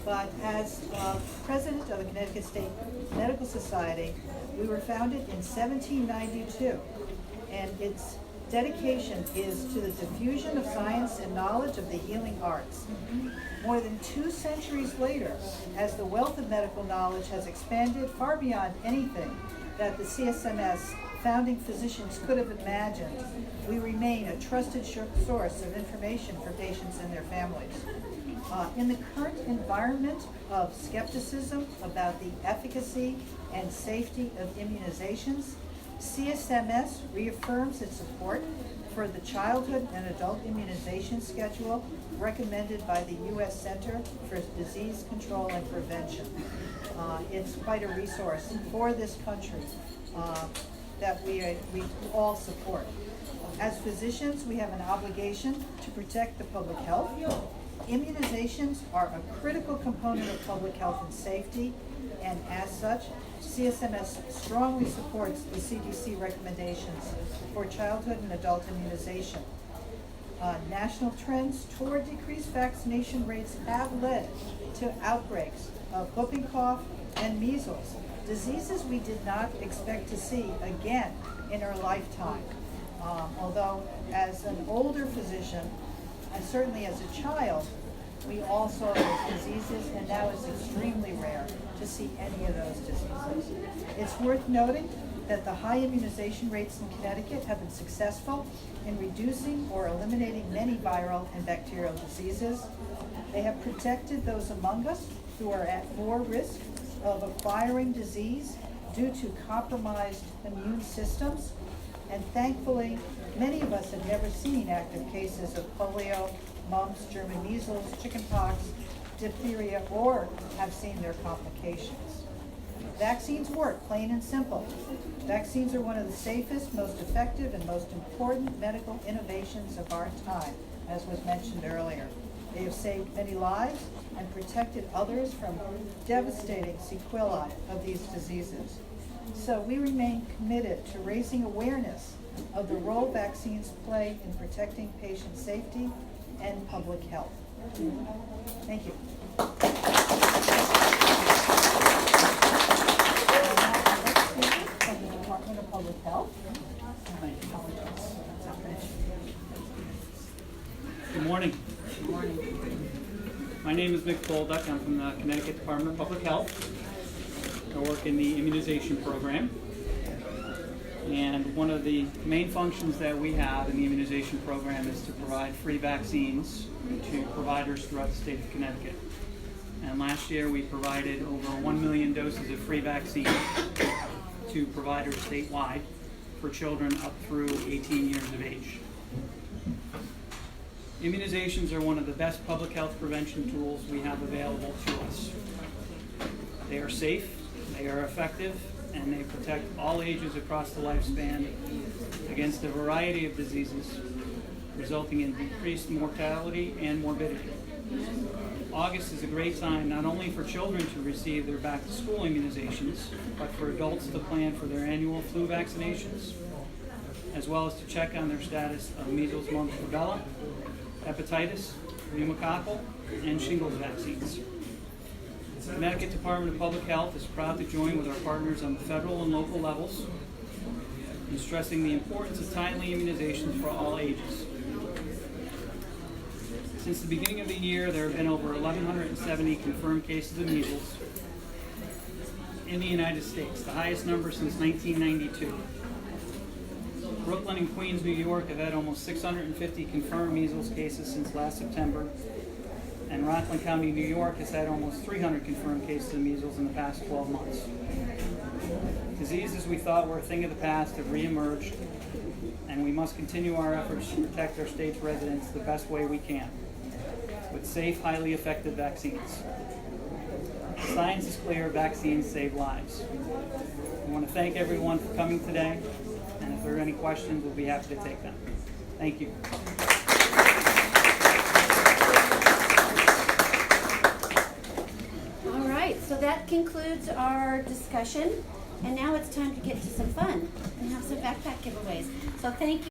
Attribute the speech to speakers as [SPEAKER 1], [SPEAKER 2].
[SPEAKER 1] but as president of the Connecticut State Medical Society, we were founded in 1792, and its dedication is to the diffusion of science and knowledge of the healing arts. More than 2 centuries later, as the wealth of medical knowledge has expanded far beyond anything that the CSMS founding physicians could have imagined, we remain a trusted source of information for patients and their families. In the current environment of skepticism about the efficacy and safety of immunizations, CSMS reaffirms its support for the childhood and adult immunization schedule recommended by the U.S. Center for Disease Control and Prevention. It's quite a resource for this country that we all support. As physicians, we have an obligation to protect the public health. Immunizations are a critical component of public health and safety, and as such, CSMS strongly supports the CDC recommendations for childhood and adult immunization. National trends toward decreased vaccination rates have led to outbreaks of whooping cough and measles, diseases we did not expect to see again in our lifetime. Although as an older physician, and certainly as a child, we all saw those diseases, and now it's extremely rare to see any of those diseases. It's worth noting that the high immunization rates in Connecticut have been successful in reducing or eliminating many viral and bacterial diseases. They have protected those among us who are at more risk of acquiring disease due to compromised immune systems. And thankfully, many of us have never seen active cases of polio, mumps, German measles, chickenpox, diphtheria, or have seen their complications. Vaccines work, plain and simple. Vaccines are one of the safest, most effective, and most important medical innovations of our time, as was mentioned earlier. They have saved many lives and protected others from devastating sequelae of these diseases. So we remain committed to raising awareness of the role vaccines play in protecting patient safety and public health. Thank you. From the Department of Public Health.
[SPEAKER 2] Good morning.
[SPEAKER 1] Good morning.
[SPEAKER 2] My name is Michael Bolduc. I'm from the Connecticut Department of Public Health. I work in the immunization program. And one of the main functions that we have in the immunization program is to provide free vaccines to providers throughout the state of Connecticut. And last year we provided over 1 million doses of free vaccine to providers statewide for children up through 18 years of age. Immunizations are one of the best public health prevention tools we have available to us. They are safe, they are effective, and they protect all ages across the lifespan against a variety of diseases, resulting in decreased mortality and morbidity. August is a great time not only for children to receive their back-to-school immunizations, but for adults to plan for their annual flu vaccinations, as well as to check on their status of measles, mumps, rubella, hepatitis, pneumococcal, and shingles vaccines. The Connecticut Department of Public Health is proud to join with our partners on the federal and local levels in stressing the importance of timely immunizations for all ages. Since the beginning of the year, there have been over 1,170 confirmed cases of measles in the United States, the highest number since 1992. Brooklyn and Queens, New York have had almost 650 confirmed measles cases since last September, and Rockland County, New York has had almost 300 confirmed cases of measles in the past 12 months. Diseases we thought were a thing of the past have reemerged, and we must continue our efforts to protect our state's residents the best way we can, with safe, highly effective vaccines. The science is clear, vaccines save lives. I want to thank everyone for coming today, and if there are any questions, we'll be happy to take them. Thank you.
[SPEAKER 3] All right, so that concludes our discussion, and now it's time to get to some fun and have some backpack giveaways. So thank you.